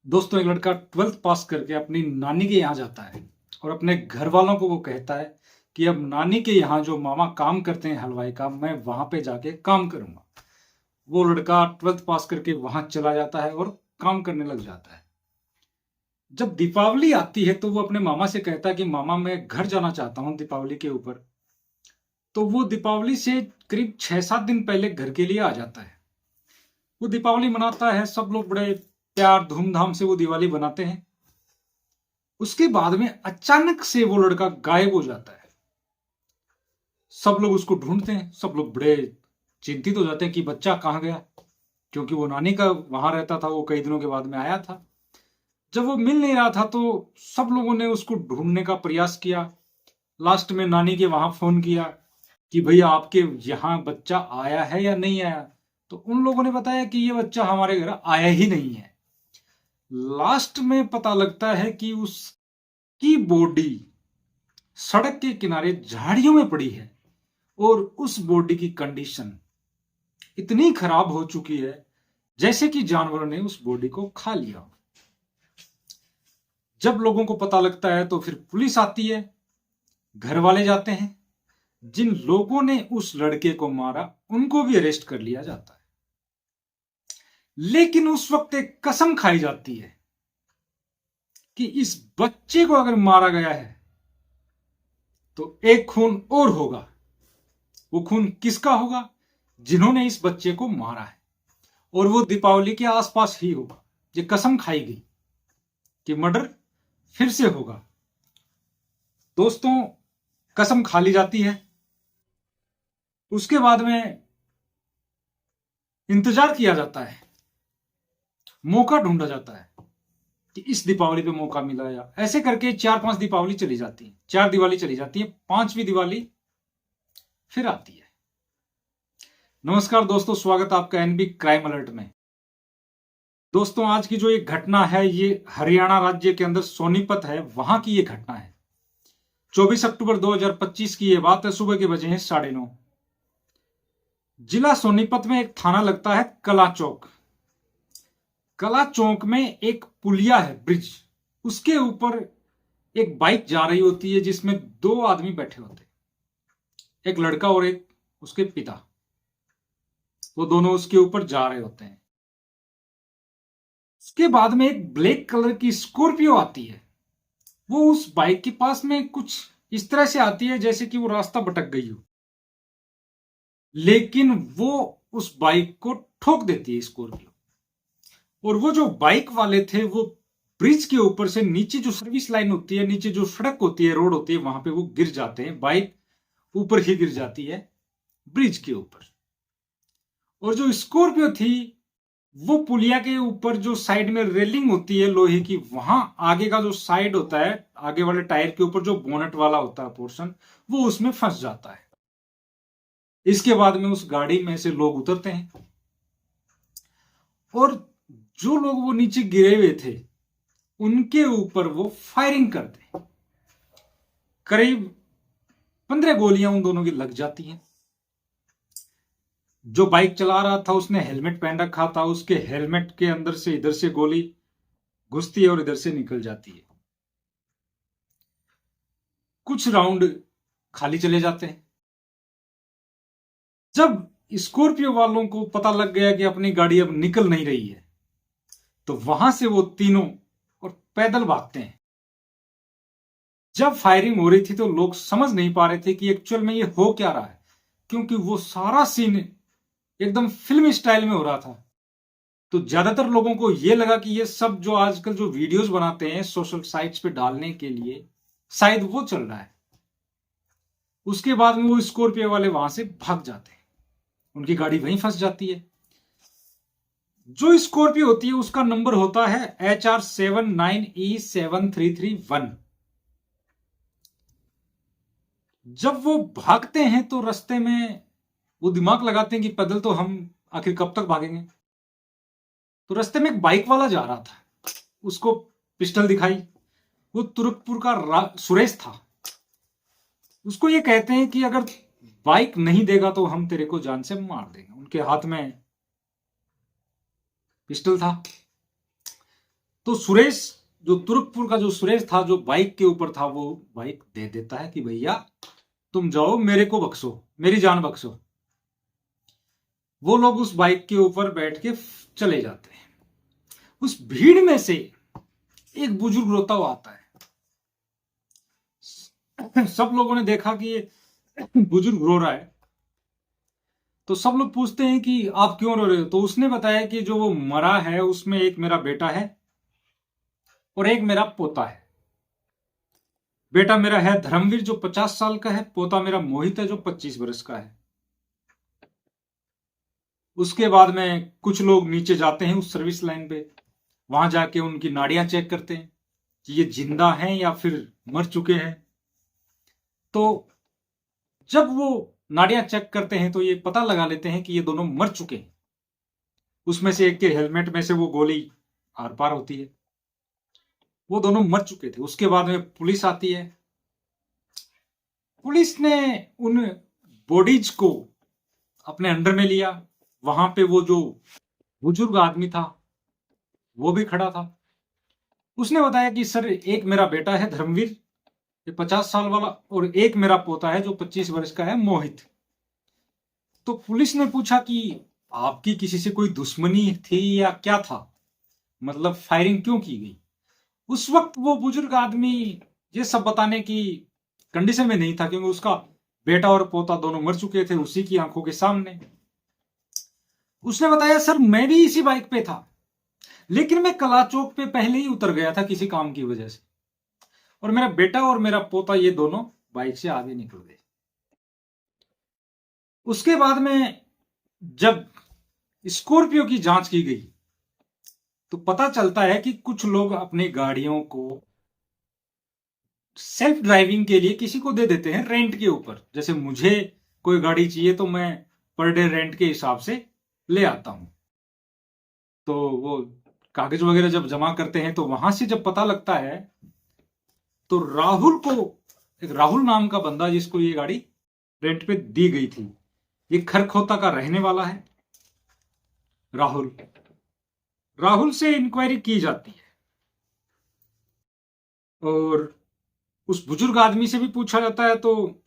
दोस्तों, एक लड़का 12th पास करके अपनी नानी के यहाँ जाता है और अपने घर वालों को वो कहता है कि अब नानी के यहाँ जो मामा काम करते हैं हलवाई का, मैं वहां पे जाके काम करूंगा। वो लड़का 12th पास करके वहां चला जाता है और काम करने लग जाता है। जब दीपावली आती है तो वो अपने मामा से कहता है कि मामा, मैं घर जाना चाहता हूँ दीपावली के ऊपर। तो वो दीपावली से करीब 6-7 दिन पहले घर के लिए आ जाता है। वो दीपावली मनाता है, सब लोग बड़े प्यार धूमधाम से वो दिवाली बनाते हैं। उसके बाद में अचानक से वो लड़का गायब हो जाता है। सब लोग उसको ढूंढते हैं, सब लोग बड़े चिंतित हो जाते हैं कि बच्चा कहाँ गया, क्योंकि वो नानी का वहां रहता था, वो कई दिनों के बाद में आया था। जब वो मिल नहीं रहा था तो सब लोगों ने उसको ढूंढने का प्रयास किया। लास्ट में नानी के वहां फोन किया कि भैया आपके यहाँ बच्चा आया है या नहीं आया। तो उन लोगों ने बताया कि ये बच्चा हमारे घर आया ही नहीं है। लास्ट में पता लगता है कि उसकी बॉडी सड़क के किनारे झाड़ियों में पड़ी है और उस बॉडी की कंडीशन इतनी खराब हो चुकी है जैसे कि जानवरों ने उस बॉडी को खा लिया। जब लोगों को पता लगता है तो फिर पुलिस आती है, घर वाले जाते हैं, जिन लोगों ने उस लड़के को मारा उनको भी अरेस्ट कर लिया जाता है। लेकिन उस वक्त एक कसम खाई जाती है कि इस बच्चे को अगर मारा गया है तो एक खून और होगा। वो खून किसका होगा? जिन्होंने इस बच्चे को मारा है, और वो दीपावली के आसपास ही होगा। ये कसम खाई गई कि मर्डर फिर से होगा। दोस्तों, कसम खा ली जाती है। उसके बाद में इंतजार किया जाता है, मौका ढूंढा जाता है कि इस दीपावली पे मौका मिला। या ऐसे करके 4-5 दीपावली चली जाती है, 4 दिवाली चली जाती है, 5वीं दिवाली फिर आती है। नमस्कार दोस्तों, स्वागत है आपका एनबी क्राइम अलर्ट में। दोस्तों, आज की जो एक घटना है ये हरियाणा राज्य के अंदर सोनीपत है, वहां की ये घटना है। 24 अक्टूबर 2025 की ये बात है। सुबह के बजे हैं 9:30। जिला सोनीपत में एक थाना लगता है कला चौक। कला चौक में एक पुलिया है, ब्रिज। उसके ऊपर एक बाइक जा रही होती है जिसमें 2 आदमी बैठे होते हैं, एक लड़का और एक उसके पिता। वो दोनों उसके ऊपर जा रहे होते हैं। उसके बाद में एक ब्लैक कलर की स्कॉर्पियो आती है। वो उस बाइक के पास में कुछ इस तरह से आती है जैसे कि वो रास्ता भटक गई हो, लेकिन वो उस बाइक को ठोक देती है स्कॉर्पियो। और वो जो बाइक वाले थे वो ब्रिज के ऊपर से नीचे जो सर्विस लाइन होती है, नीचे जो सड़क होती है, रोड होती है, वहां पे वो गिर जाते हैं। बाइक ऊपर ही गिर जाती है ब्रिज के ऊपर। और जो स्कॉर्पियो थी वो पुलिया के ऊपर जो साइड में रेलिंग होती है लोहे की, वहां आगे का जो साइड होता है, आगे वाले टायर के ऊपर जो बोनट वाला होता है पोर्शन, वो उसमें फंस जाता है। इसके बाद में उस गाड़ी में से लोग उतरते हैं और जो लोग वो नीचे गिरे हुए थे उनके ऊपर वो फायरिंग करते हैं। करीब 15 गोलियां उन दोनों की लग जाती हैं। जो बाइक चला रहा था उसने हेलमेट पहन रखा था, उसके हेलमेट के अंदर से इधर से गोली घुसती है और इधर से निकल जाती है। कुछ राउंड खाली चले जाते हैं। जब स्कॉर्पियो वालों को पता लग गया कि अपनी गाड़ी अब निकल नहीं रही है तो वहां से वो तीनों और पैदल भागते हैं। जब फायरिंग हो रही थी तो लोग समझ नहीं पा रहे थे कि एक्चुअल में ये हो क्या रहा है, क्योंकि वो सारा सीन एकदम फिल्मी स्टाइल में हो रहा था। तो ज्यादातर लोगों को ये लगा कि ये सब जो आजकल जो वीडियोस बनाते हैं सोशल साइट्स पे डालने के लिए, शायद वो चल रहा है। उसके बाद में वो स्कॉर्पियो वाले वहां से भाग जाते हैं, उनकी गाड़ी वहीं फंस जाती है। जो स्कॉर्पियो होती है उसका नंबर होता है HR79E7331। जब वो भागते हैं तो रास्ते में वो दिमाग लगाते हैं कि पैदल तो हम आखिर कब तक भागेंगे। तो रास्ते में एक बाइक वाला जा रहा था, उसको पिस्टल दिखाई। वो तुरकपुर का सुरेश था। उसको ये कहते हैं कि अगर बाइक नहीं देगा तो हम तेरे को जान से मार देंगे। उनके हाथ में पिस्टल था। तो सुरेश, जो तुर्कपुर का जो सुरेश था, जो बाइक के ऊपर था, वो बाइक दे देता है कि भैया तुम जाओ, मेरे को बख्शो, मेरी जान बख्शो। वो लोग उस बाइक के ऊपर बैठ के चले जाते हैं। उस भीड़ में से एक बुजुर्ग रोता हुआ आता है। सब लोगों ने देखा कि ये बुजुर्ग रो रहा है, तो सब लोग पूछते हैं कि आप क्यों रो रहे हो। तो उसने बताया कि जो वो मरा है उसमें एक मेरा बेटा है और एक मेरा पोता है। बेटा मेरा है धर्मवीर जो 50 साल का है, पोता मेरा मोहित है जो 25 वर्ष का है। उसके बाद में कुछ लोग नीचे जाते हैं उस सर्विस लाइन पे, वहां जाके उनकी नाड़ियां चेक करते हैं कि ये जिंदा हैं या फिर मर चुके हैं। तो जब वो नाड़ियां चेक करते हैं तो ये पता लगा लेते हैं कि ये दोनों मर चुके हैं। उसमें से एक के हेलमेट में से वो गोली आर पार होती है, वो दोनों मर चुके थे। उसके बाद में पुलिस आती है। पुलिस ने उन बॉडीज को अपने अंडर में लिया। वहां पे वो जो बुजुर्ग आदमी था वो भी खड़ा था। उसने बताया कि सर, एक मेरा बेटा है धर्मवीर, ये 50 साल वाला, और एक मेरा पोता है जो 25 वर्ष का है मोहित। तो पुलिस ने पूछा कि आपकी किसी से कोई दुश्मनी थी या क्या था, मतलब फायरिंग क्यों की गई। उस वक्त वो बुजुर्ग आदमी ये सब बताने की कंडीशन में नहीं था, क्योंकि उसका बेटा और पोता दोनों मर चुके थे उसी की आंखों के सामने। उसने बताया सर, मैं भी इसी बाइक पे था, लेकिन मैं कला चौक पे पहले ही उतर गया था किसी काम की वजह से, और मेरा बेटा और मेरा पोता ये दोनों बाइक से आगे निकल गए। उसके बाद में जब स्कॉर्पियो की जांच की गई तो पता चलता है कि कुछ लोग अपनी गाड़ियों को सेल्फ ड्राइविंग के लिए किसी को दे देते हैं रेंट के ऊपर। जैसे मुझे कोई गाड़ी चाहिए तो मैं पर डे रेंट के हिसाब से ले आता हूं। तो वो कागज वगैरह जब जमा करते हैं तो वहां से जब पता लगता है तो राहुल को, एक राहुल नाम का बंदा जिसको ये गाड़ी रेंट पे दी गई थी, ये खरखोता का रहने वाला है राहुल। राहुल से इंक्वायरी की जाती है और उस बुजुर्ग आदमी से भी पूछा जाता है, तो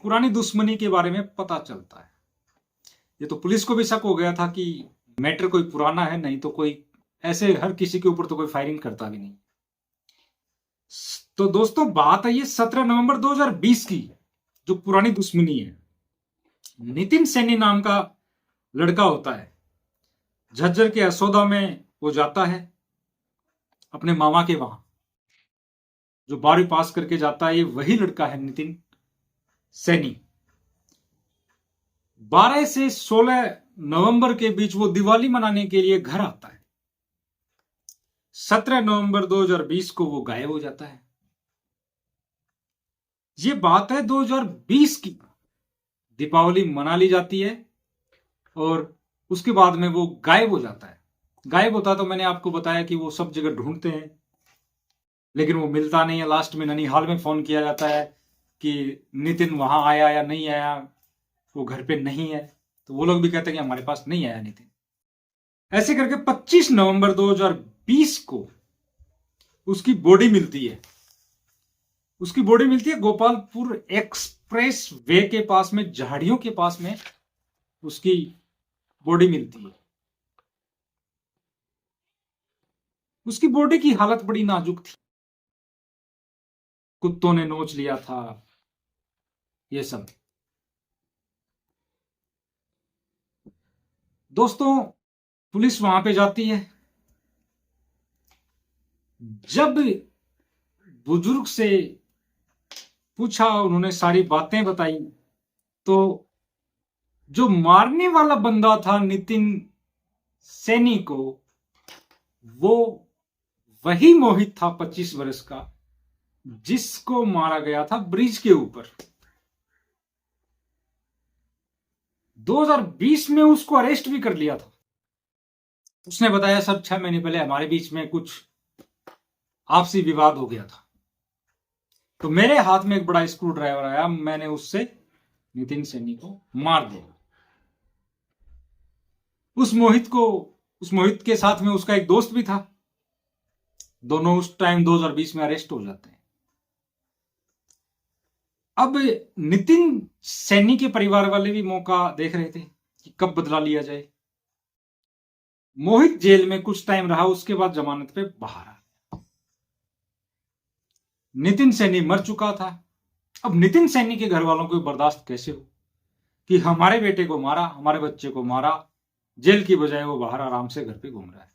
पुरानी दुश्मनी के बारे में पता चलता है। ये तो पुलिस को भी शक हो गया था कि मैटर कोई पुराना है, नहीं तो कोई ऐसे हर किसी के ऊपर तो कोई फायरिंग करता भी नहीं। तो दोस्तों, बात है ये 17 नवंबर 2020 की, जो पुरानी दुश्मनी है। नितिन सैनी नाम का लड़का होता है, झज्जर के असोदा में वो जाता है अपने मामा के वहां। जो 12वीं पास करके जाता है ये वही लड़का है नितिन सैनी। 12 से 16 नवंबर के बीच वो दिवाली मनाने के लिए घर आता है। 17 नवंबर 2020 को वो गायब हो जाता है। ये बात है 2020 की। दीपावली मना ली जाती है और उसके बाद में वो गायब हो जाता है। गायब होता तो मैंने आपको बताया कि वो सब जगह ढूंढते हैं, लेकिन वो मिलता नहीं है। लास्ट में ननिहाल में फोन किया जाता है कि नितिन वहां आया या नहीं आया, वो घर पे नहीं है। तो वो लोग भी कहते हैं कि हमारे पास नहीं आया नितिन। ऐसे करके 25 नवंबर 2020 को उसकी बॉडी मिलती है। उसकी बॉडी मिलती है गोपालपुर एक्सप्रेस वे के पास में, झाड़ियों के पास में उसकी बॉडी मिलती है। उसकी बॉडी की हालत बड़ी नाजुक थी, कुत्तों ने नोच लिया था, ये सब। दोस्तों, पुलिस वहां पे जाती है। जब बुजुर्ग से पूछा, उन्होंने सारी बातें बताई, तो जो मारने वाला बंदा था नितिन सैनी को, वो वही मोहित था 25 वर्ष का, जिसको मारा गया था ब्रिज के ऊपर। 2020 में उसको अरेस्ट भी कर लिया था। उसने बताया सर, 6 महीने पहले हमारे बीच में कुछ आपसी विवाद हो गया था, तो मेरे हाथ में एक बड़ा स्क्रू ड्राइवर आया, मैंने उससे नितिन सैनी को मार दिया। उस मोहित के साथ में उसका एक दोस्त भी था। दोनों उस टाइम 2020 में अरेस्ट हो जाते हैं। अब नितिन सैनी के परिवार वाले भी मौका देख रहे थे कि कब बदला लिया जाए। मोहित जेल में कुछ टाइम रहा, उसके बाद जमानत पे बाहर आ गया। नितिन सैनी मर चुका था। अब नितिन सैनी के घर वालों को बर्दाश्त कैसे हो कि हमारे बेटे को मारा, हमारे बच्चे को मारा, जेल की बजाय वो बाहर आराम से घर पे घूम रहा है।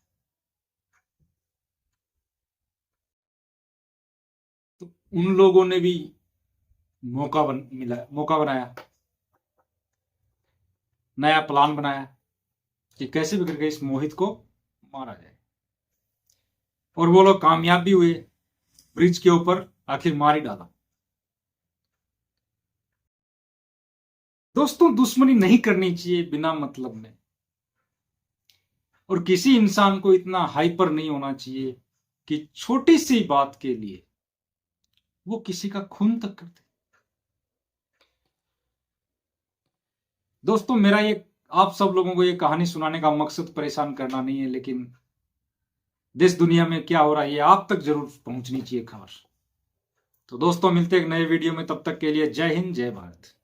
तो उन लोगों ने भी मौका बनाया, नया प्लान बनाया कि कैसे भी करके इस मोहित को मारा जाए, और वो लोग कामयाब भी हुए। ब्रिज के ऊपर आखिर मार ही डाला। दोस्तों, दुश्मनी नहीं करनी चाहिए बिना मतलब में, और किसी इंसान को इतना हाइपर नहीं होना चाहिए कि छोटी सी बात के लिए वो किसी का खून तक कर दे। दोस्तों, मेरा ये आप सब लोगों को ये कहानी सुनाने का मकसद परेशान करना नहीं है, लेकिन देश दुनिया में क्या हो रहा है ये आप तक जरूर पहुंचनी चाहिए खबर। तो दोस्तों, मिलते हैं एक नए वीडियो में, तब तक के लिए जय हिंद, जय भारत।